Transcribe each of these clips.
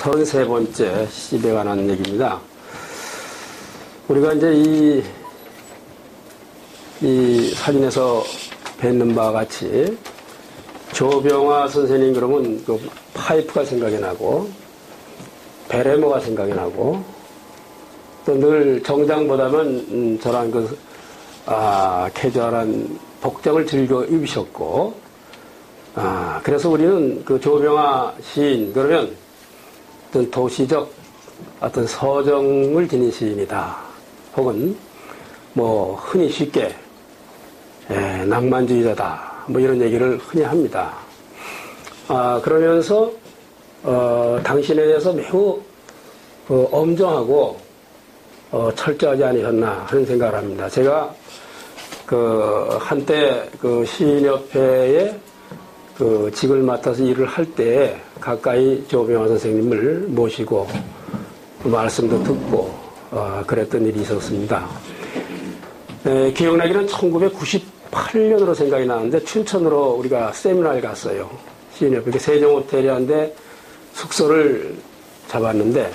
33번째 시집에 관한 얘기입니다. 우리가 이제 이 사진에서 뵙는 바와 같이 조병화 선생님 그러면 그 파이프가 생각이 나고 베레모가 생각이 나고 또 늘 정장보다는 저런 캐주얼한 복장을 즐겨 입으셨고 그래서 우리는 그 조병화 시인 그러면 어떤 도시적 어떤 서정을 지닌 시인이다. 혹은 뭐 흔히 쉽게 낭만주의자다. 뭐 이런 얘기를 흔히 합니다. 그러면서 당신에 대해서 매우 엄정하고 철저하지 않으셨나 하는 생각을 합니다. 제가 한때 시인협회에 직을 맡아서 일을 할 때 가까이 조병화 선생님을 모시고 말씀도 듣고 그랬던 일이 있었습니다. 기억나기는 1998년으로 생각이 나는데 춘천으로 우리가 세미나를 갔어요. 시인협회 세종호텔이라는데 숙소를 잡았는데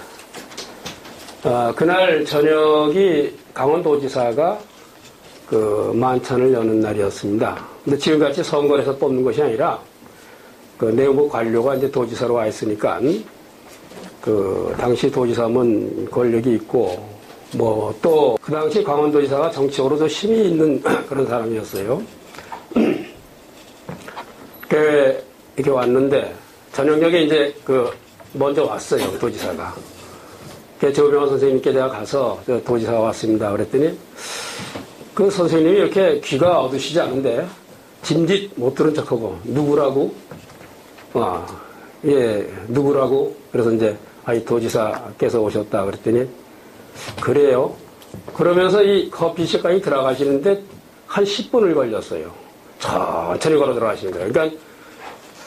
그날 저녁이 강원도지사가 만찬을 여는 날이었습니다. 근데 지금같이 선거에서 뽑는 것이 아니라 내무부 관료가 이제 도지사로 와 있으니까 당시 도지사면 권력이 있고 뭐 또 그 당시 강원도지사가 정치적으로도 힘이 있는 그런 사람이었어요. 이렇게 왔는데 저녁에 이제 먼저 왔어요 도지사가. 조병화 선생님께 내가 가서 도지사가 왔습니다. 그랬더니 그 선생님이 이렇게 귀가 어두시지 않은데 짐짓 못 들은 척하고 누구라고? 누구라고? 그래서 이제 이 도지사께서 오셨다 그랬더니 그래요. 그러면서 이 커피숍까지 들어가시는데 한 10분을 걸렸어요. 천천히 걸어 들어가시는 거예요. 그러니까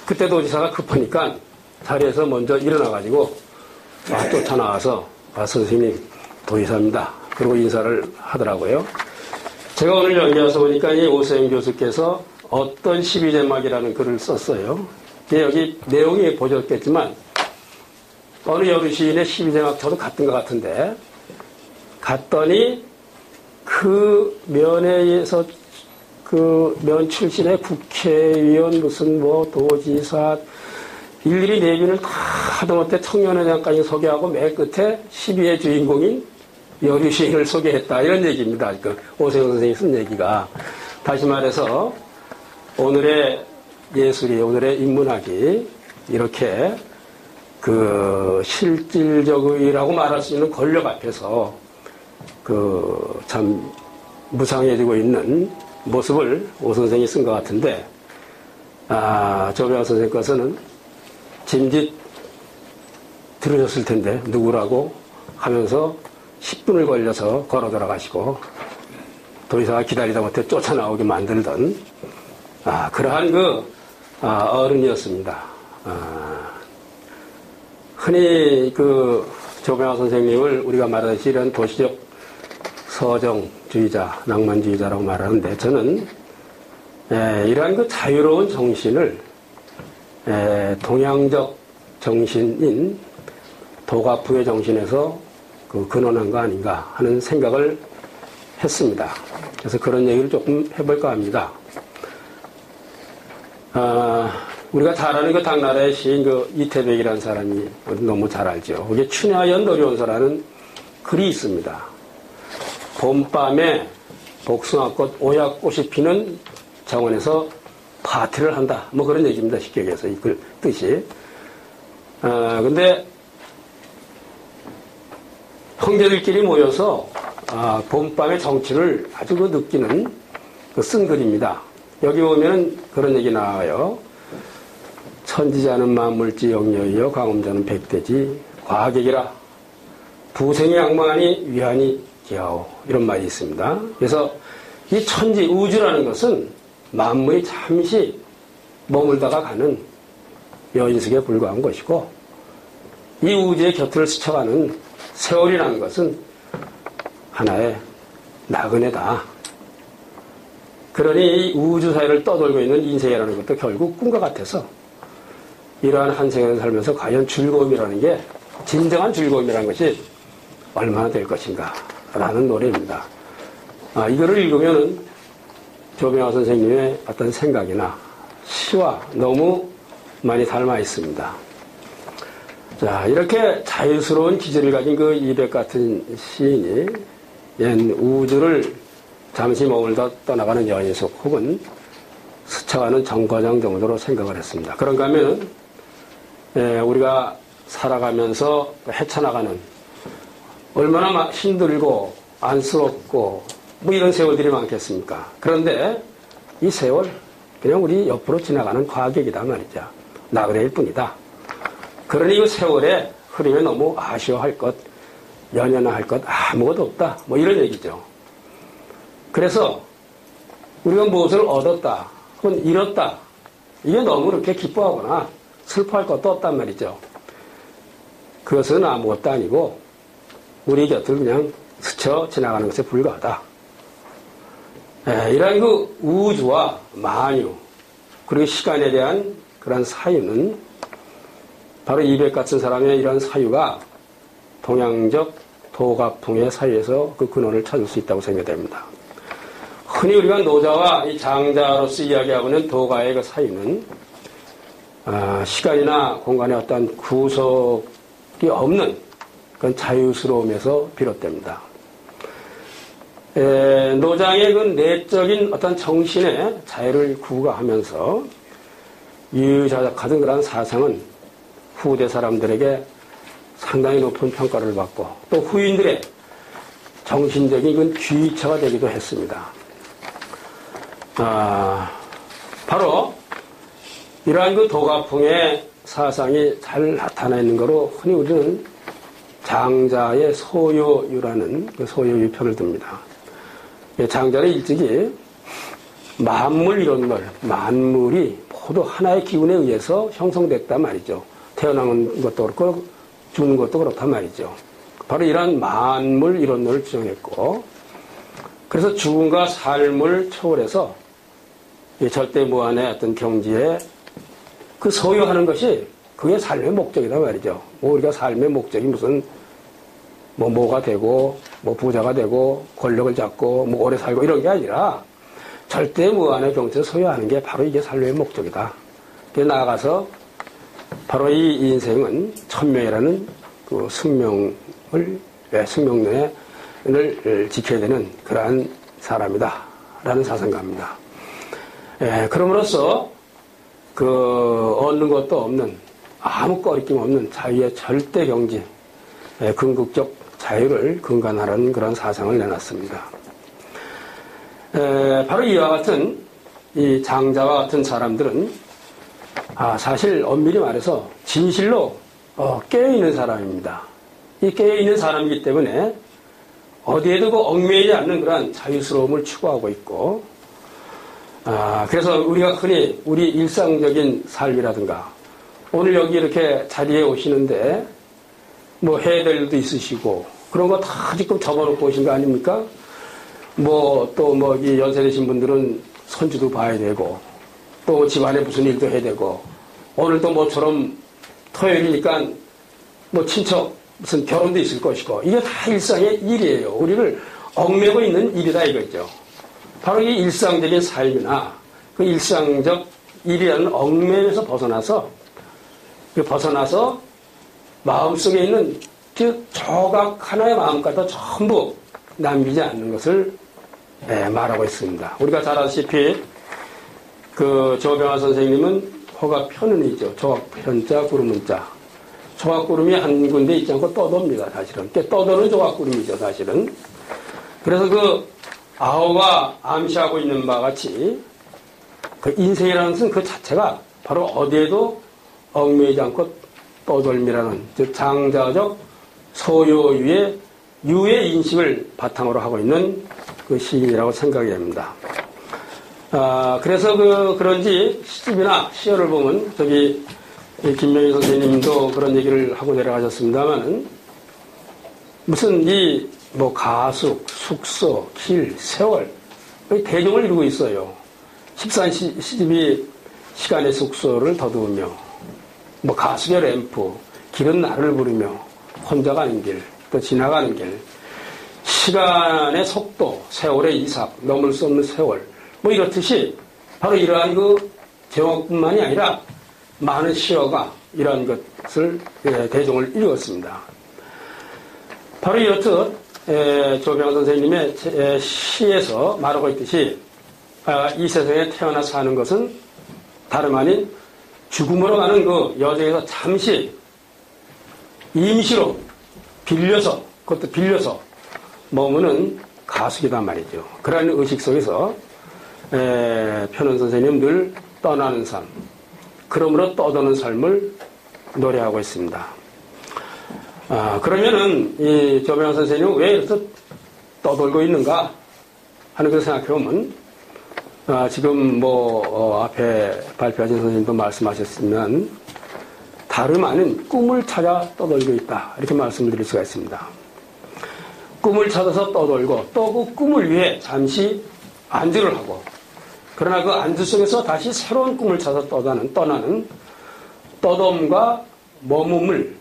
그때 도지사가 급하니까 자리에서 먼저 일어나가지고 쫓아나와서 선생님 도지사입니다. 그리고 인사를 하더라고요. 제가 오늘 여기 와서 보니까 이 오세영 교수께서 어떤 12제막이라는 글을 썼어요. 여기 내용이 보셨겠지만 어느 여류 시인의 12제막 저도 같은 것 같은데 갔더니 그 면에서 면 출신의 국회의원 무슨 도지사 일일이 내빈을 다 하다못해 청년회장까지 소개하고 맨 끝에 12의 주인공인 여류 시인을 소개했다. 이런 얘기입니다. 오세훈 선생님이 쓴 얘기가. 다시 말해서 오늘의 예술이, 오늘의 인문학이 이렇게 실질적이라고 말할 수 있는 권력 앞에서 참 무상해지고 있는 모습을 오 선생이 쓴 것 같은데, 조병화 선생 것은 짐짓 들으셨을 텐데, 누구라고 하면서 10분을 걸려서 걸어 들어가시고, 도지사가 기다리다 못해 쫓아나오게 만들던, 그러한 어른이었습니다. 흔히 조병화 선생님을 우리가 말하듯이 이런 도시적 서정주의자, 낭만주의자라고 말하는데, 저는, 이러한 자유로운 정신을, 동양적 정신인 도가프의 정신에서 근원한 거 아닌가 하는 생각을 했습니다. 그래서 그런 얘기를 조금 해볼까 합니다. 우리가 잘 아는 당나라의 시인 이태백이라는 사람이 너무 잘 알죠. 거기에 춘야연 노련서라는 글이 있습니다. 봄밤에 복숭아꽃, 오약꽃이 피는 정원에서 파티를 한다. 뭐 그런 얘기입니다. 쉽게 얘기해서 이 글 뜻이. 근데 형제들끼리 모여서 봄밤의 정취를 아주 느끼는 쓴 글입니다. 여기 보면 그런 얘기 나와요. 천지자는 만물지 영여이여 광음자는 백대지 과객이라 부생이 악마하니 위하니 기하오. 이런 말이 있습니다. 그래서 이 천지 우주라는 것은 만물이 잠시 머물다가 가는 여인숙에 불과한 것이고 이 우주의 곁을 스쳐가는 세월이라는 것은 하나의 나그네다. 그러니 이 우주 사이를 떠돌고 있는 인생이라는 것도 결국 꿈과 같아서 이러한 한 생을 살면서 과연 즐거움이라는 게 진정한 즐거움이라는 것이 얼마나 될 것인가 라는 노래입니다. 이거를 읽으면 조병화 선생님의 어떤 생각이나 시와 너무 많이 닮아 있습니다. 자, 이렇게 자유스러운 기질을 가진 그 이백 같은 시인이 옛 우주를 잠시 머물다 떠나가는 연희숙 혹은 스쳐가는 정거장 정도로 생각을 했습니다. 그런가 하면 우리가 살아가면서 헤쳐나가는 얼마나 힘들고 안쓰럽고 뭐 이런 세월들이 많겠습니까? 그런데 이 세월 그냥 우리 옆으로 지나가는 과객이다 말이죠. 나그네일 뿐이다. 그러니 이 세월의 흐름에 너무 아쉬워할 것, 연연할 것 아무것도 없다. 뭐 이런 얘기죠. 그래서 우리가 무엇을 얻었다 혹은 잃었다 이게 너무 그렇게 기뻐하거나 슬퍼할 것도 없단 말이죠. 그것은 아무것도 아니고 우리 곁을 그냥 스쳐 지나가는 것에 불과하다. 이러한 그 우주와 만유 그리고 시간에 대한 그런 사유는 바로 이백 같은 사람의 이런 사유가 동양적 도가풍의 사유에서 그 근원을 찾을 수 있다고 생각됩니다. 흔히 우리가 노자와 이 장자로서 이야기하고 있는 도가의 그 사유는 시간이나 공간의 어떤 구속이 없는 그런 자유스러움에서 비롯됩니다. 노장의 그 내적인 어떤 정신의 자유를 구가하면서 유유자적하던 그런 사상은 후대 사람들에게 상당히 높은 평가를 받고 또 후인들의 정신적인 그 귀처가 되기도 했습니다. 바로 이러한 그 도가풍의 사상이 잘 나타나 있는 거로 흔히 우리는 장자의 소요유라는 그 소요유 편을 듭니다. 장자는 일찍이 만물 이런 걸, 만물이 모두 하나의 기운에 의해서 형성됐단 말이죠. 태어나는 것도 그렇고 죽는 것도 그렇단 말이죠. 바로 이러한 만물 이론을 주장했고 그래서 죽음과 삶을 초월해서 절대 무한의 어떤 경지에 그 소유하는 것이 그게 삶의 목적이다 말이죠. 뭐 우리가 삶의 목적이 무슨 뭐가 되고 뭐 부자가 되고 권력을 잡고 뭐 오래 살고 이런 게 아니라 절대 무한의 경지를 소유하는 게 바로 이게 삶의 목적이다. 나아가서 바로 이 인생은 천명이라는 그 숙명론을 지켜야 되는 그러한 사람이다 라는 사상가입니다. 그럼으로써 그 얻는 것도 없는 아무 꺼리낌 없는 자유의 절대 경지, 궁극적 자유를 근간하라는 그런 사상을 내놨습니다. 바로 이와 같은 이 장자와 같은 사람들은 사실 엄밀히 말해서 진실로 깨어있는 사람입니다. 이 깨어있는 사람이기 때문에 어디에도 그 얽매이지 않는 그런 자유스러움을 추구하고 있고 그래서 우리가 흔히 우리 일상적인 삶이라든가 오늘 여기 이렇게 자리에 오시는데 뭐 해야 될 일도 있으시고 그런 거 다 지금 적어놓고 오신 거 아닙니까? 뭐 또 뭐 이 연세 되신 분들은 손주도 봐야 되고 또 집안에 무슨 일도 해야 되고 오늘도 뭐처럼 토요일이니까 뭐 친척 무슨 결혼도 있을 것이고 이게 다 일상의 일이에요. 우리를 얽매고 있는 일이다 이거죠. 바로 이 일상적인 삶이나 그 일상적 일이라는 얽매에서 벗어나서 마음속에 있는 그 조각 하나의 마음까지도 전부 남기지 않는 것을 말하고 있습니다. 우리가 잘 아시다시피 그 조병화 선생님은 호가 편운이죠. 조각편자 구름문자. 조각구름이 한 군데 있지 않고 떠돕니다. 사실은. 떠도는 조각구름이죠. 사실은. 그래서 그 아호가 암시하고 있는 바와 같이 그 인생이라는 것은 그 자체가 바로 어디에도 얽매이지 않고 떠돌미라는 즉 장자적 소요유의 유의 인식을 바탕으로 하고 있는 그 시인이라고 생각이 됩니다. 그래서 그런지 시집이나 시어를 보면 저기 김명희 선생님도 그런 얘기를 하고 내려가셨습니다만은 무슨 뭐 가숙, 숙소, 길, 세월 대종을 이루고 있어요. 13시집이 시간의 숙소를 더두으며 뭐 가숙의 램프, 길은 나를 부르며 혼자 가는 길, 또 지나가는 길, 시간의 속도, 세월의 이삭, 넘을 수 없는 세월, 뭐 이렇듯이 바로 이러한 그 제목뿐만이 아니라 많은 시어가 이러한 것을 대종을 읽었습니다. 바로 이렇듯 조병 선생님의 시에서 말하고 있듯이 이 세상에 태어나 사는 것은 다름 아닌 죽음으로 가는 그 여정에서 잠시 임시로 빌려서, 그것도 빌려서 머무는 가숙이단 말이죠. 그러한 의식 속에서 편은 선생님 늘 떠나는 삶, 그러므로 떠도는 삶을 노래하고 있습니다. 그러면은 이 조병 선생님은 왜 이렇게 떠돌고 있는가 하는 걸 생각해보면 지금 앞에 발표하신 선생님도 말씀하셨으면 다름 아닌 꿈을 찾아 떠돌고 있다 이렇게 말씀을 드릴 수가 있습니다. 꿈을 찾아서 떠돌고 또 그 꿈을 위해 잠시 안주를 하고 그러나 그 안주 속에서 다시 새로운 꿈을 찾아 떠나는 떠돔과 머뭄을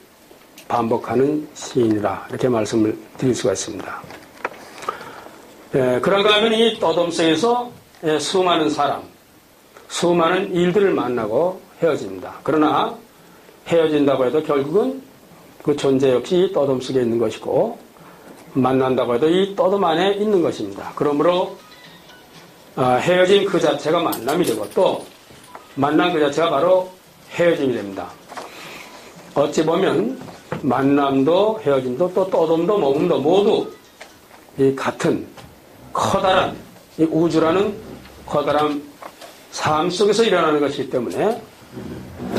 반복하는 시인이라 이렇게 말씀을 드릴 수가 있습니다. 그런가 하면 이 떠돔 속에서 수많은 사람, 수많은 일들을 만나고 헤어집니다. 그러나 헤어진다고 해도 결국은 그 존재 역시 떠돔 속에 있는 것이고 만난다고 해도 이 떠돔 안에 있는 것입니다. 그러므로 헤어진 그 자체가 만남이 되고 또 만난 그 자체가 바로 헤어짐이 됩니다. 어찌 보면 만남도 헤어짐도 또 떠돔도 머금도 모두 이 같은 커다란 이 우주라는 커다란 삶 속에서 일어나는 것이기 때문에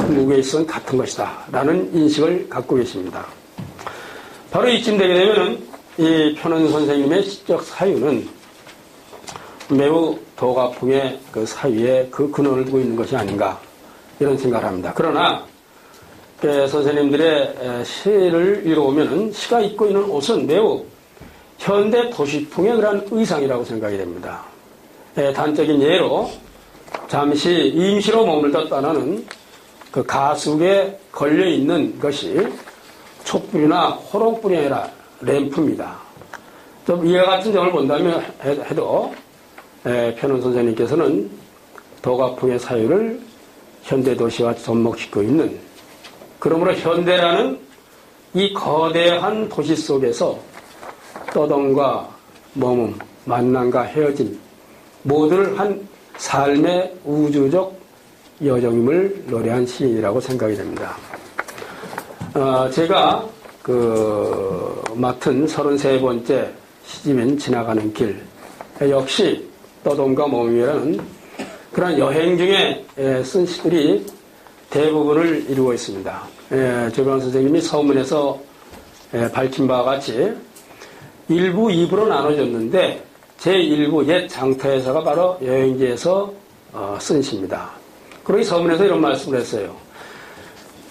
무게에 있어서는 같은 것이다 라는 인식을 갖고 계십니다. 바로 이쯤 되게 되면은 이 편은 선생님의 시적 사유는 매우 도가풍의 그 사유에 그 근원을 두고 있는 것이 아닌가 이런 생각을 합니다. 그러나 선생님들의 시를 읽어보면 시가 입고 있는 옷은 매우 현대 도시풍의 그런 의상이라고 생각이 됩니다. 단적인 예로 잠시 임시로 머물다 떠나는 그 가숙에 걸려있는 것이 촛불이나 호롱불이 아니라 램프입니다. 좀 이와 같은 점을 본다면 해도 편은 선생님께서는 도가풍의 사유를 현대 도시와 접목시키고 있는 그러므로 현대라는 이 거대한 도시 속에서 떠돔과 머문, 만남과 헤어짐 모두를 한 삶의 우주적 여정임을 노래한 시인이라고 생각이 됩니다. 제가 맡은 33번째 시집인 지나가는 길 역시 떠돔과 머문이라는 그런 여행 중에 쓴 시들이 대부분을 이루고 있습니다. 조병 선생님이 서문에서 밝힌 바와 같이 1부, 2부로 나눠졌는데 제1부 옛 장터에서가 바로 여행지에서 쓴 시입니다. 그리고 서문에서 이런 말씀을 했어요.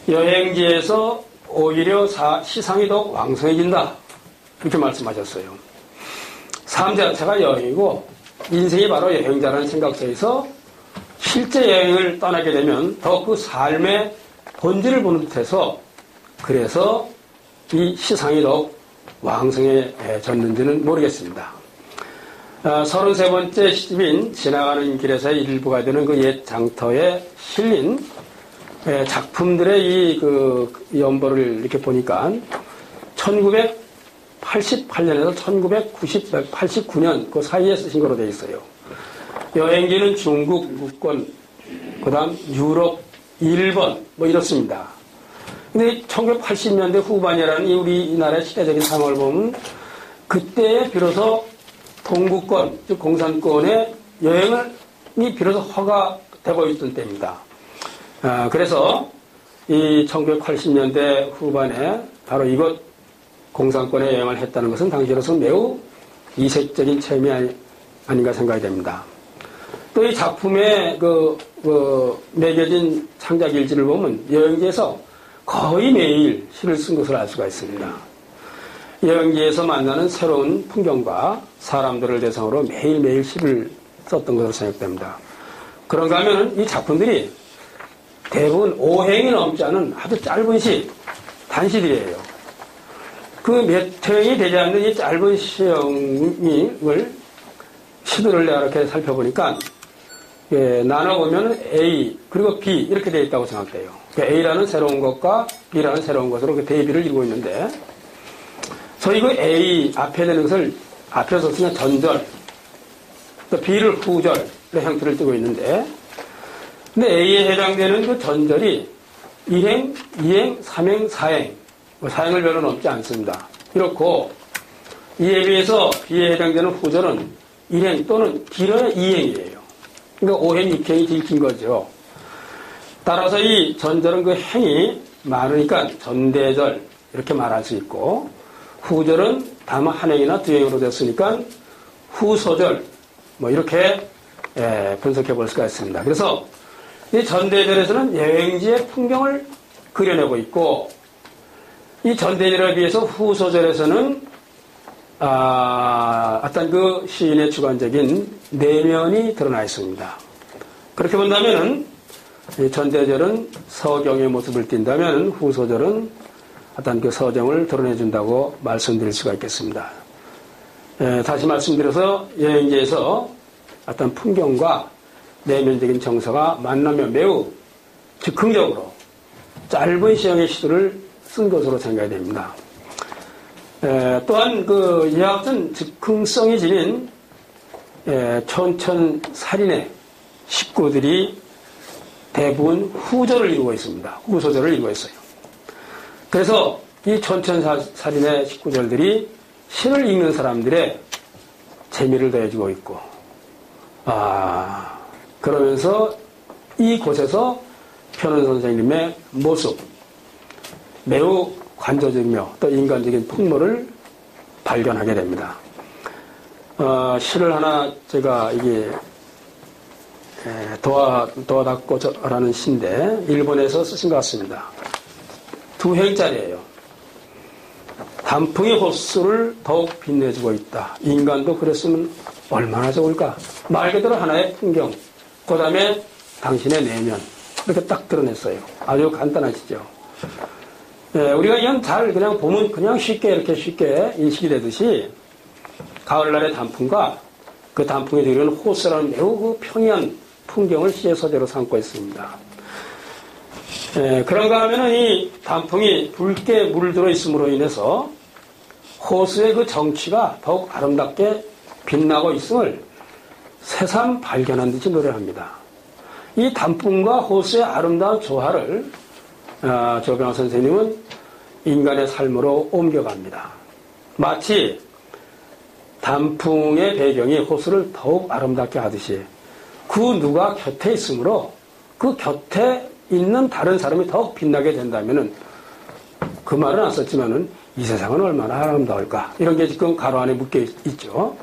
여행지에서 오히려 시상이 더욱 왕성해진다. 이렇게 말씀하셨어요. 삶 자체가 여행이고 인생이 바로 여행자라는 생각 속에서 실제 여행을 떠나게 되면 더 그 삶의 본질을 보는 듯해서 그래서 이 시상이 더욱 왕성해졌는지는 모르겠습니다. 33번째 시집인 지나가는 길에서의 일부가 되는 그 옛 장터에 실린 작품들의 이 연보를 이렇게 보니까 1988년에서 1989년 그 사이에 쓰신 거로 되어 있어요. 여행지는 중국, 국권, 그 다음 유럽, 일본, 뭐 이렇습니다. 근데 1980년대 후반이라는 이 우리나라의 시대적인 상황을 보면 그때에 비로소 동구권, 즉 공산권의 여행이 비로소 허가되고 있던 때입니다. 그래서 이 1980년대 후반에 바로 이곳 공산권에 여행을 했다는 것은 당시로서는 매우 이색적인 체험이 아닌가 생각이 됩니다. 또 이 작품에 매겨진 창작 일지를 보면 여행지에서 거의 매일 시를 쓴 것을 알 수가 있습니다. 여행지에서 만나는 새로운 풍경과 사람들을 대상으로 매일매일 시를 썼던 것으로 생각됩니다. 그런가 하면 이 작품들이 대부분 5행이 넘지 않은 아주 짧은 시, 단시들이에요. 그 몇 회이 되지 않는 이 짧은 시험을 시도를 내가 이렇게 살펴보니까 나눠보면 A 그리고 B 이렇게 되어 있다고 생각돼요. 그러니까 A라는 새로운 것과 B라는 새로운 것으로 그 대비를 이루고 있는데 소위 그 A 앞에 되는 것을 앞에서 쓰면 전절 또 B를 후절의 형태를 띠고 있는데 근데 A에 해당되는 그 전절이 1행, 2행, 3행, 4행 4행을 별로 넘지 않습니다. 이렇고 이에 비해서 B에 해당되는 후절은 1행 또는 길어야 2행이에요. 그러니까 5행, 6행이 제일 긴 거죠. 따라서 이 전절은 그 행이 많으니까 전대절 이렇게 말할 수 있고 후절은 다만 한 행이나 두 행으로 됐으니까 후소절 뭐 이렇게 분석해 볼 수가 있습니다. 그래서 이 전대절에서는 여행지의 풍경을 그려내고 있고 이 전대절에 비해서 후소절에서는 어떤 그 시인의 주관적인 내면이 드러나 있습니다. 그렇게 본다면은 전대절은 서경의 모습을 띈다면 후소절은 어떤 그 서정을 드러내준다고 말씀드릴 수가 있겠습니다. 다시 말씀드려서 여행지에서 어떤 풍경과 내면적인 정서가 만나면 매우 즉흥적으로 짧은 시형의 시도를 쓴 것으로 생각이 됩니다. 또한 그 이학전 즉흥성이 지닌 촌천살인의 식구들이 대부분 후절을 이루고 있습니다. 후소절을 이루고 있어요. 그래서 이 촌천살인의 식구들이 시를 읽는 사람들의 재미를 더해주고 있고 그러면서 이곳에서 편은 선생님의 모습 매우 관조적이며 또 인간적인 풍모를 발견하게 됩니다. 시를 하나 제가 이게 도와닦고라는 시인데 일본에서 쓰신 것 같습니다. 2행짜리예요. 단풍이 호수를 더욱 빛내주고 있다. 인간도 그랬으면 얼마나 좋을까. 말 그대로 하나의 풍경. 그 다음에 당신의 내면. 이렇게 딱 드러냈어요. 아주 간단하시죠. 우리가 그냥 보면 그냥 이렇게 쉽게 인식이 되듯이 가을날의 단풍과 그 단풍에 들어오는 호수라는 매우 그 평이한 풍경을 시의 소재로 삼고 있습니다. 그런가 하면은 이 단풍이 붉게 물들어 있음으로 인해서 호수의 그 정취가 더욱 아름답게 빛나고 있음을 새삼 발견한 듯이 노래합니다. 이 단풍과 호수의 아름다운 조화를 조병호 선생님은 인간의 삶으로 옮겨갑니다. 마치 단풍의 배경이 호수를 더욱 아름답게 하듯이 그 누가 곁에 있으므로 그 곁에 있는 다른 사람이 더욱 빛나게 된다면은 그 말은 안 썼지만은 이 세상은 얼마나 아름다울까 이런 게 지금 가로 안에 묶여 있죠.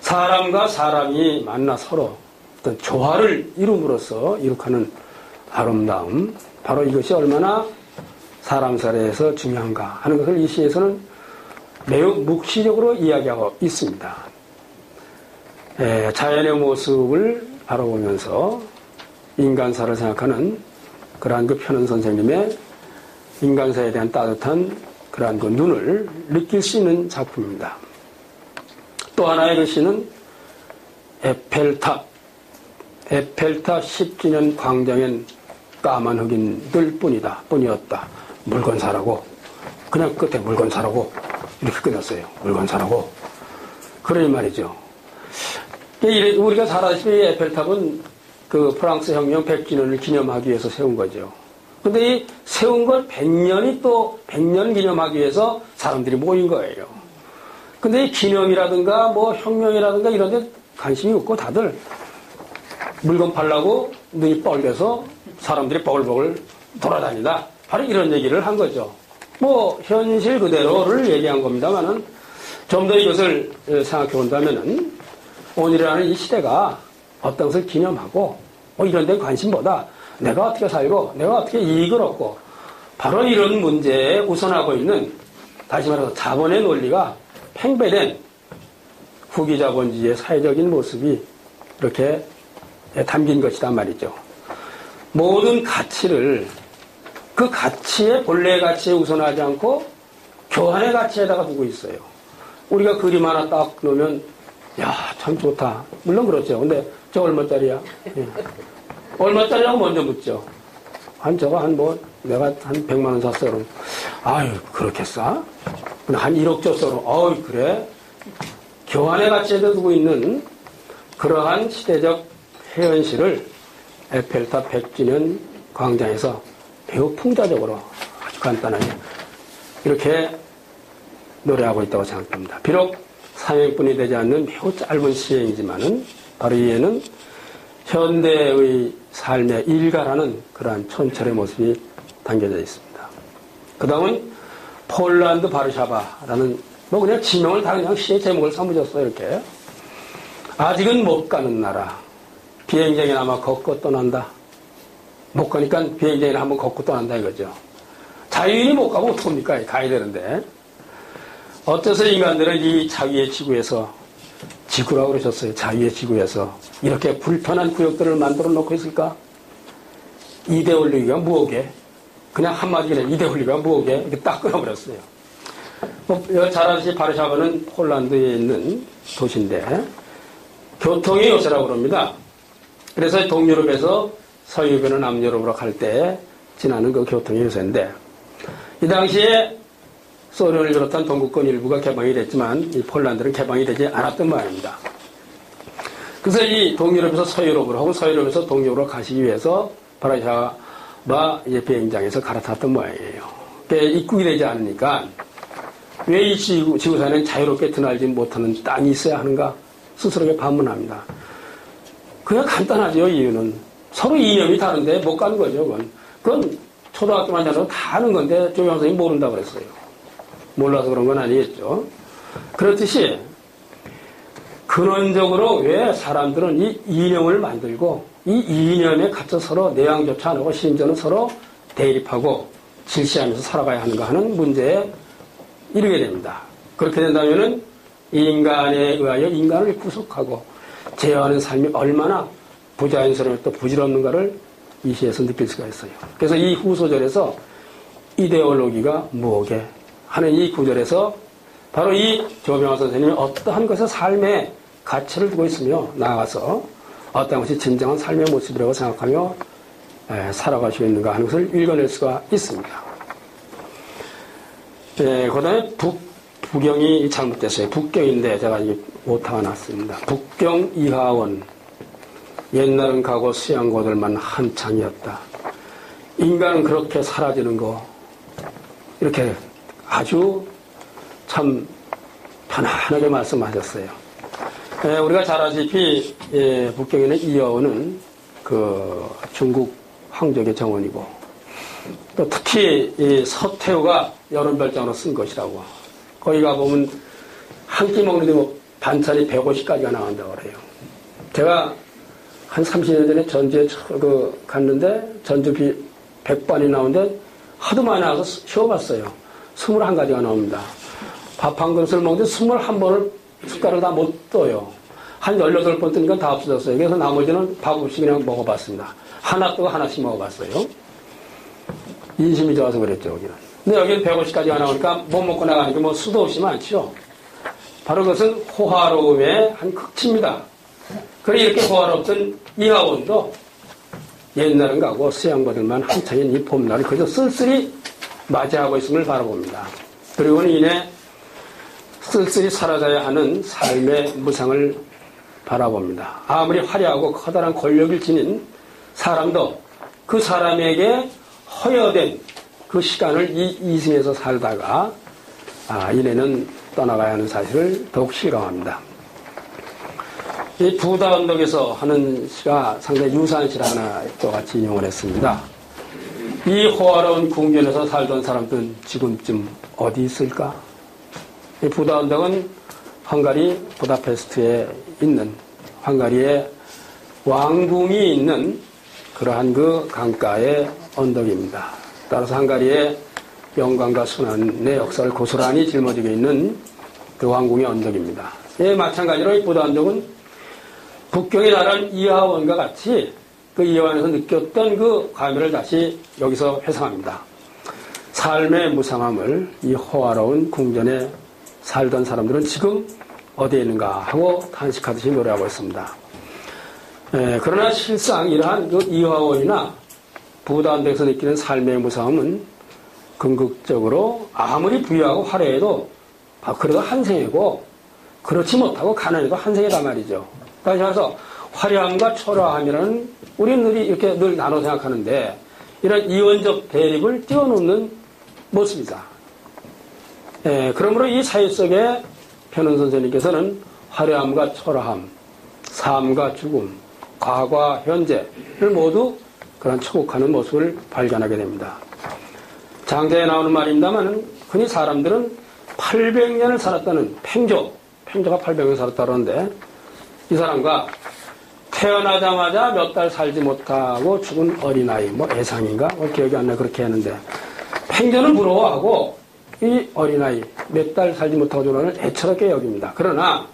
사람과 사람이 만나 서로 어떤 조화를 이룸으로써 이룩하는 아름다움 바로 이것이 얼마나 사람 사회에서 중요한가 하는 것을 이 시에서는 매우 묵시적으로 이야기하고 있습니다. 자연의 모습을 바라보면서 인간사를 생각하는 그러한 그 편은 선생님의 인간사에 대한 따뜻한 그러한 그 눈을 느낄 수 있는 작품입니다. 또 하나의 그 시는 에펠탑 10주년 광장엔 까만 흑인들 뿐이었다. 물건 사라고. 그냥 끝에 물건 사라고. 이렇게 끝났어요. 물건 사라고. 그러니 말이죠. 우리가 잘 아시다시피 에펠탑은 그 프랑스 혁명 100주년을 기념하기 위해서 세운 거죠. 근데 이 세운 걸 100년이 또 100년 기념하기 위해서 사람들이 모인 거예요. 근데 이 기념이라든가 뭐 혁명이라든가 이런 데 관심이 없고 다들 물건 팔라고 눈이 뻘개서 사람들이 버글버글 돌아다니다. 바로 이런 얘기를 한 거죠. 뭐 현실 그대로를 얘기한 겁니다만은 좀 더 이것을 생각해 본다면은 오늘이라는 이 시대가 어떤 것을 기념하고 이런 데 관심보다 내가 어떻게 살고 내가 어떻게 이익을 얻고 바로 이런 문제에 우선하고 있는 다시 말해서 자본의 논리가 팽배된 후기자본주의의 사회적인 모습이 이렇게 담긴 것이란 말이죠. 모든 가치를 그 가치의 본래 가치에 우선하지 않고 교환의 가치에다가 두고 있어요. 우리가 그림 하나 딱 놓으면 야, 참 좋다. 물론 그렇죠. 근데 저 얼마짜리야? 예. 얼마짜리라고 먼저 묻죠. 저거 내가 한 100만 원 샀어. 그럼, 아유, 그렇게 싸? 한 1억 줬어. 어이, 그래? 교환의 가치에다 두고 있는 그러한 시대적 현실을 에펠탑 100주년 광장에서 매우 풍자적으로 아주 간단하게 이렇게 노래하고 있다고 생각합니다. 비록 사행뿐이 되지 않는 매우 짧은 시행이지만은 바로 이에는 현대의 삶의 일가라는 그러한 촌철의 모습이 담겨져 있습니다. 그 다음은 폴란드 바르샤바라는 그냥 지명을 다 그냥 시의 제목을 삼으셨어요. 이렇게 아직은 못 가는 나라. 비행장에 아마 걷고 떠난다. 못 가니까 비행장에 한번 걷고 떠난다 이거죠. 자유인이 못 가면 어떡합니까? 가야 되는데. 어째서 인간들은 이 자유의 지구에서, 지구라고 그러셨어요. 자유의 지구에서 이렇게 불편한 구역들을 만들어 놓고 있을까? 이데올로기가 무엇게? 그냥 한마디로 이데올로기가 무엇게? 이렇게 딱 끊어버렸어요. 잘 아시지 바르샤바는 폴란드에 있는 도시인데 교통의 요새라고 그럽니다. 그래서 동유럽에서 서유럽이나 남유럽으로 갈 때 지나는 그 교통의 요새인데 이 당시에 소련을 비롯한 동구권 일부가 개방이 됐지만 이 폴란드는 개방이 되지 않았던 모양입니다. 그래서 이 동유럽에서 서유럽으로 혹은 서유럽에서 동유럽으로 가시기 위해서 바르샤바 비행장에서 갈아탔던 모양이에요. 입국이 되지 않으니까 왜 이 지구상에는 자유롭게 드날지 못하는 땅이 있어야 하는가 스스로에게 반문합니다. 그냥 간단하죠. 이유는 서로 이념이 다른데 못 가는 거죠. 그건 초등학교만 다녀도 다 아는 건데 조경 선생님이 모른다고 그랬어요. 몰라서 그런 건 아니겠죠. 그렇듯이 근원적으로 왜 사람들은 이 이념을 만들고 이 이념에 갇혀 서로 내양조차 안 하고 심지어는 서로 대립하고 질시하면서 살아가야 하는가 하는 문제에 이르게 됩니다. 그렇게 된다면은 인간에 의하여 인간을 구속하고 제어하는 삶이 얼마나 부자연스러우며 또 부질없는가를 이 시에서 느낄 수가 있어요. 그래서 이 후소절에서 이데올로기가 무엇게 하는 이 구절에서 바로 이 조병환 선생님이 어떠한 것에 삶의 가치를 두고 있으며 나아가서 어떤 것이 진정한 삶의 모습이라고 생각하며 살아가시고 있는가 하는 것을 읽어낼 수가 있습니다. 그 다음에 부경이 잘못됐어요. 북경인데 제가 이게 오타가 났습니다. 북경 이하원. 옛날은 가고 수양고들만 한창이었다. 인간은 그렇게 사라지는 거. 이렇게 아주 참 편안하게 말씀하셨어요. 우리가 잘 아시다시피 북경에는 이하원은 그 중국 황족의 정원이고 또 특히 이 서태후가 여론별장으로 쓴 것이라고. 거기 가보면 한 끼 먹는데 뭐 반찬이 150가지가 나온다고 그래요. 제가 한 30년 전에 전주에 갔는데 전주비 100반이 나오는데 하도 많이 나와서 쉬어봤어요. 21가지가 나옵니다. 밥 한 그릇을 먹는데 21번을 숟가락을 다 못 떠요. 한 18번 뜨니까 다 없어졌어요. 그래서 나머지는 밥 없이 그냥 먹어봤습니다. 하나 뜨고 하나씩 먹어봤어요. 인심이 좋아서 그랬죠, 여기는. 근데 여기는 150가지가 나오니까 못 먹고 나가니까 뭐 수도 없이 많죠. 바로 그것은 호화로움의 한 극치입니다. 그래 이렇게 호화롭던 이하원도 옛날은 가고 수양고들만 한창인 이 봄날을 그저 쓸쓸히 맞이하고 있음을 바라봅니다. 그리고는 이내 쓸쓸히 사라져야 하는 삶의 무상을 바라봅니다. 아무리 화려하고 커다란 권력을 지닌 사람도 그 사람에게 허여된 그 시간을 이 이승에서 살다가 이내는 떠나가야 하는 사실을 더욱 실감합니다. 이 부다 언덕에서 하는 시가 상당히 유사한 시를 하나 또 같이 인용을 했습니다. 이 호화로운 궁전에서 살던 사람들은 지금쯤 어디 있을까? 이 부다 언덕은 헝가리 부다페스트에 있는 헝가리의 왕궁이 있는 그러한 그 강가의 언덕입니다. 따라서 헝가리의 영광과 순환의 역사를 고스란히 짊어지고 있는 그 왕궁의 언덕입니다. 예, 마찬가지로 이 부다 언덕은 북경의 나라는 이하원과 같이 그 이하원에서 느꼈던 그 감회를 다시 여기서 회상합니다. 삶의 무상함을 이 호화로운 궁전에 살던 사람들은 지금 어디에 있는가 하고 탄식하듯이 노래하고 있습니다. 그러나 실상 이러한 그 이화원이나 부담대에서 느끼는 삶의 무상함은 궁극적으로 아무리 부유하고 화려해도 그래도 한생이고 그렇지 못하고 가난해도 한생이다 말이죠. 다시 말해서 화려함과 초라함이라는 우리는 늘 이렇게 늘 나눠 생각하는데 이런 이원적 대립을 띄워놓는 모습이다. 그러므로 이 사회 속에 변은 선생님께서는 화려함과 초라함, 삶과 죽음, 과거와 현재를 모두 그런 초국하는 모습을 발견하게 됩니다. 장자에 나오는 말입니다만 흔히 사람들은 800년을 살았다는 팽조가 800년 살았다 그러는데 이 사람과 태어나자마자 몇 달 살지 못하고 죽은 어린아이, 애상인가? 기억이 안 나, 그렇게 했는데 팽조는 부러워하고 이 어린아이, 몇 달 살지 못하고 죽은 아이를 애처롭게 여깁니다. 그러나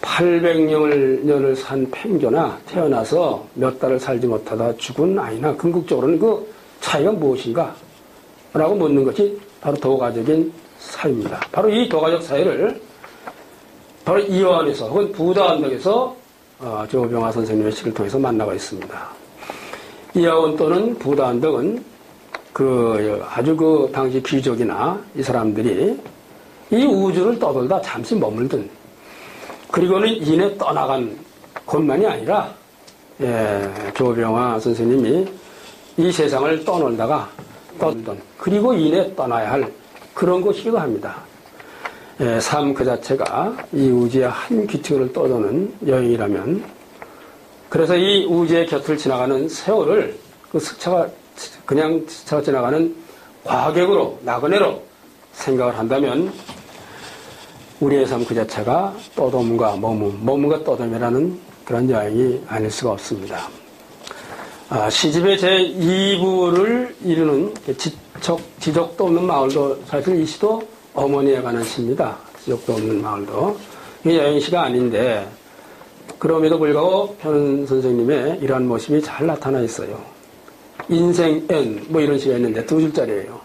800년을 산 팽조나 태어나서 몇 달을 살지 못하다 죽은 아이나 궁극적으로는 그 차이가 무엇인가? 라고 묻는 것이 바로 도가적인 사유입니다. 바로 이 도가적 사유를 바로 이화원에서 혹은 부다언덕에서 조병화 선생님의 시를 통해서 만나고 있습니다. 이화원 또는 부다언덕은 아주 당시 귀족이나 이 사람들이 이 우주를 떠돌다 잠시 머물든 그리고는 이내 떠나간 곳만이 아니라 조병화 선생님이 이 세상을 떠놀다가 떠돌던 그리고 이내 떠나야 할 그런 곳이기도 합니다. 삶 그 자체가 이 우주의 한 귀퉁이를 떠도는 여행이라면 그래서 이 우주의 곁을 지나가는 세월을 그냥 스쳐가 지나가는 과객으로 나그네로 생각을 한다면 우리의 삶 그 자체가 떠돔과 머문과 떠돔이라는 그런 여행이 아닐 수가 없습니다. 시집의 제2부를 이루는 지적도 없는 마을도 사실 이 시도 어머니에 관한 시입니다. 지적도 없는 마을도. 이게 여행시가 아닌데 그럼에도 불구하고 변은 선생님의 이러한 모습이 잘 나타나 있어요. 인생엔 이런 시가 있는데 2줄짜리예요.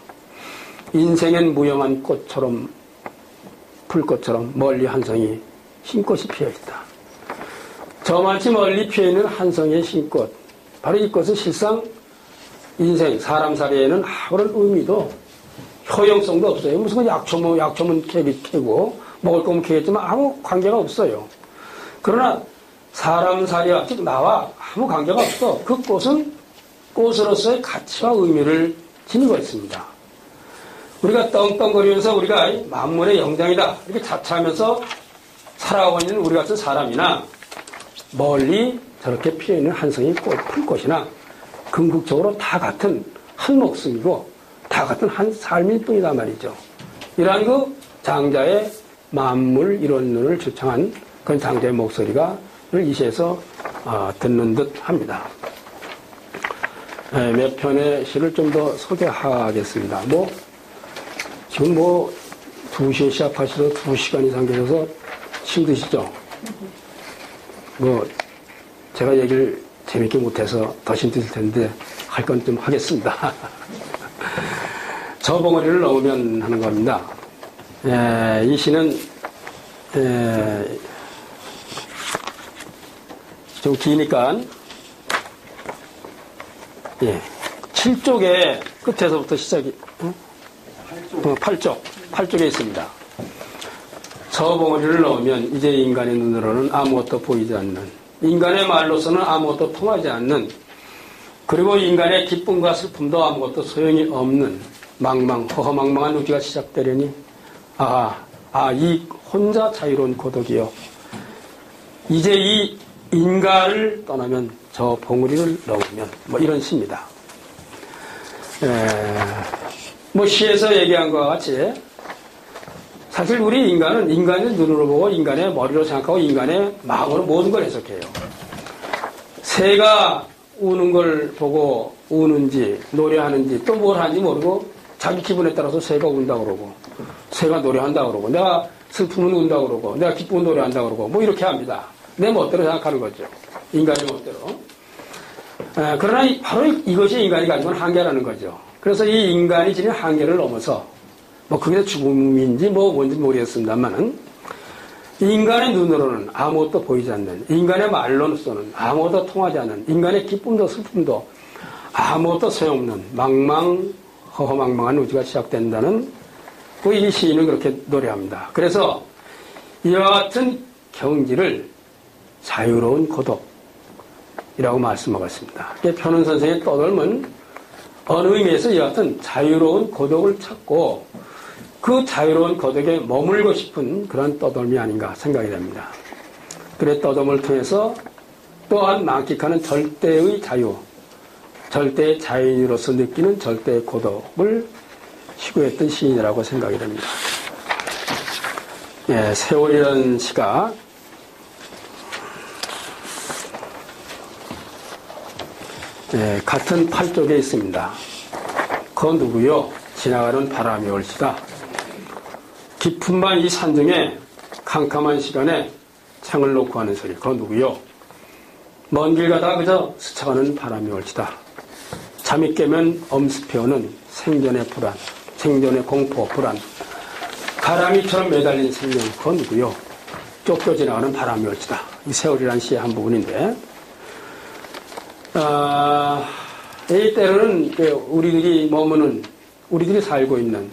인생엔 무영한 꽃처럼 풀꽃처럼 멀리 한 성이 흰꽃이 피어있다. 저만치 멀리 피어있는 한 성의 흰꽃, 바로 이 꽃은 실상 인생, 사람 살이에는 아무런 의미도 효용성도 없어요. 무슨 약초면 캐고 먹을 거면 캐겠지만 아무 관계가 없어요. 그러나 사람 살이와 즉 나와 아무 관계가 없어. 그 꽃은 꽃으로서의 가치와 의미를 지니고 있습니다. 우리가 떵떵거리면서 우리가 만물의 영장이다 이렇게 자처하면서 살아가고 있는 우리 같은 사람이나 멀리 저렇게 피어있는 한 성의 풀꽃이나 궁극적으로 다 같은 한 목숨이고 다 같은 한 삶일 뿐이다 말이죠. 이러한 그 장자의 만물 이론론을 주창한 그런 장자의 목소리가 이 시에서 듣는 듯 합니다. 몇 편의 시를 좀 더 소개하겠습니다. 지금 2시에 시작하셔서 2시간 이상 계셔서 힘드시죠? 제가 얘기를 재밌게 못해서 더 힘드실 텐데 할 건 좀 하겠습니다. 저 벙어리를 넣으면 하는 겁니다. 이 시는 좀 기니까 7쪽의 끝에서부터 시작이 8쪽에 있습니다. 저 벙어리를 넣으면 이제 인간의 눈으로는 아무것도 보이지 않는, 인간의 말로서는 아무것도 통하지 않는, 그리고 인간의 기쁨과 슬픔도 아무것도 소용이 없는 허허망망한 우주가 시작되려니 이 혼자 자유로운 고독이요, 이제 이 인간을 떠나면 저 봉우리를 넣으면 이런 시입니다. 시에서 얘기한 것과 같이 사실 우리 인간은 인간의 눈으로 보고 인간의 머리로 생각하고 인간의 마음으로 모든 걸 해석해요. 새가 우는 걸 보고 우는지 노래하는지 또 뭘 하는지 모르고 자기 기분에 따라서 새가 운다고 그러고 새가 노래한다고 그러고 내가 슬프면 운다고 그러고 내가 기쁘면 노래한다고 그러고 이렇게 합니다. 내 멋대로 생각하는 거죠. 인간의 멋대로. 그러나 바로 이것이 인간이 가지고 있는 한계라는 거죠. 그래서 이 인간이 지닌 한계를 넘어서 뭐 그게 죽음인지 뭐 뭔지 모르겠습니다만은 인간의 눈으로는 아무것도 보이지 않는, 인간의 말로서는 아무것도 통하지 않는, 인간의 기쁨도 슬픔도 아무것도 소용없는 허허망망한 우주가 시작된다는 이 시인은 그렇게 노래합니다. 그래서 이와 같은 경지를 자유로운 고독이라고 말씀하고 있습니다. 표는 선생의 떠돌면 어느 의미에서 이와 같은 자유로운 고독을 찾고 그 자유로운 고독에 머물고 싶은 그런 떠돌미 아닌가 생각이 됩니다. 그의 떠돌을 통해서 또한 만끽하는 절대의 자유, 절대의 자유로서 느끼는 절대의 고독을 시구했던 시인이라고 생각이 됩니다. 예, 세월이라는 시가 같은 팔쪽에 있습니다. 그 누구요? 지나가는 바람이 올시다. 깊은 밤 이 산중에 캄캄한 시간에 창을 놓고 하는 소리. 그 누구요? 먼 길 가다가 그저 스쳐가는 바람이 올시다. 잠이 깨면 엄습해오는 생존의 불안, 생존의 공포, 불안. 가랑이처럼 매달린 생명, 그건 누구요? 쫓겨 지나가는 바람이 올시다. 이 세월이라는 시의 한 부분인데, 이 때로는 우리들이 살고 있는,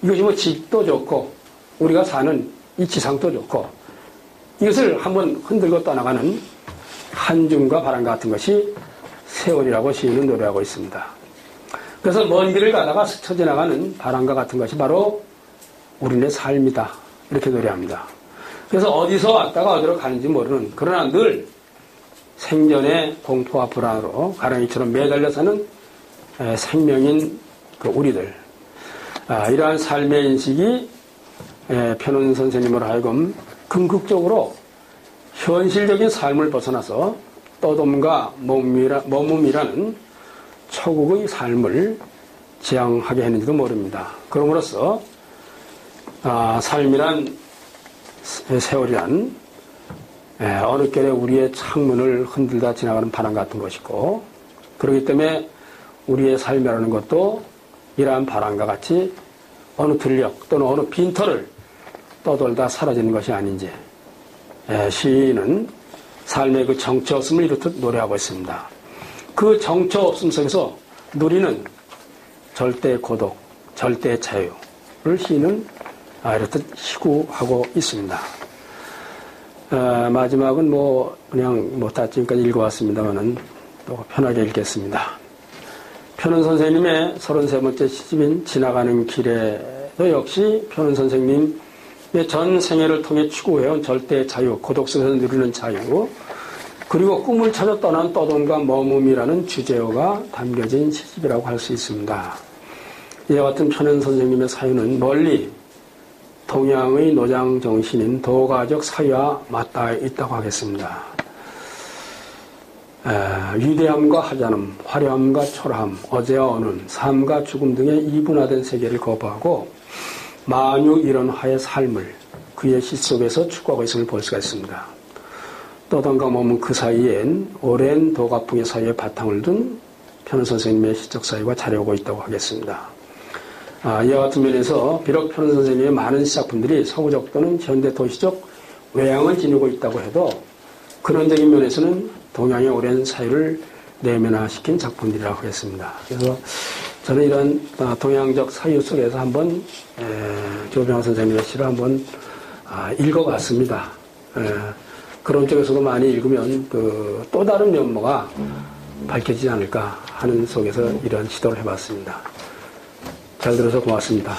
이것이 뭐 집도 좋고, 우리가 사는 이 지상도 좋고, 이것을 한번 흔들고 떠나가는 한줌과 바람 같은 것이 세월이라고 시인은 노래하고 있습니다. 그래서 먼 길을 가다가 스쳐 지나가는 바람과 같은 것이 바로 우리네 삶이다. 이렇게 노래합니다. 그래서 어디서 왔다가 어디로 가는지 모르는, 그러나 늘 생전의 공포와 불안으로 가랑이처럼 매달려 사는 생명인 그 우리들. 이러한 삶의 인식이 편은 선생님으로 하여금 긍극적으로 현실적인 삶을 벗어나서 떠돔과 머뭄이라는 초국의 삶을 지향하게 했는지도 모릅니다. 그럼으로써 삶이란 세월이란 어느 결에 우리의 창문을 흔들다 지나가는 바람 같은 것이고, 그렇기 때문에 우리의 삶이라는 것도 이러한 바람과 같이 어느 들녘 또는 어느 빈터를 떠돌다 사라지는 것이 아닌지 시인은 삶의 그 정처 없음을 이렇듯 노래하고 있습니다. 그 정처 없음 속에서 누리는 절대 고독, 절대 자유를 시인은 이렇듯 시구하고 있습니다. 마지막은 그냥 다지금까지 읽어왔습니다만은 또 편하게 읽겠습니다. 편은 선생님의 33번째 시집인 지나가는 길에도 역시 편은 선생님의 전 생애를 통해 추구해온 절대 자유, 고독 속에서 누리는 자유, 그리고 꿈을 찾아 떠난 떠돔과 머뭄이라는 주제어가 담겨진 시집이라고 할 수 있습니다. 이와 같은 편은 선생님의 사유는 멀리 동양의 노장 정신인 도가적 사유와 맞닿아 있다고 하겠습니다. 위대함과 하찮음, 화려함과 초라함, 어제와 오늘, 삶과 죽음 등의 이분화된 세계를 거부하고 만유일원화의 삶을 그의 시 속에서 추구하고 있음을 볼 수가 있습니다. 떠돔과 머문 그 사이엔 오랜 도가풍의 사이에 바탕을 둔 편은 선생님의 시적 사유가 자려오고 있다고 하겠습니다. 이와 같은 면에서 비록 편은 선생님의 많은 시작품들이 서구적 또는 현대 도시적 외양을 지니고 있다고 해도 근원적인 면에서는 동양의 오랜 사유를 내면화시킨 작품들이라고 하겠습니다. 그래서 저는 이런 동양적 사유 속에서 한번 조병환 선생님의 시를 한번 읽어봤습니다. 그런 쪽에서도 많이 읽으면 또 다른 면모가 밝혀지지 않을까 하는 속에서 이런 시도를 해봤습니다. 잘 들어서 고맙습니다.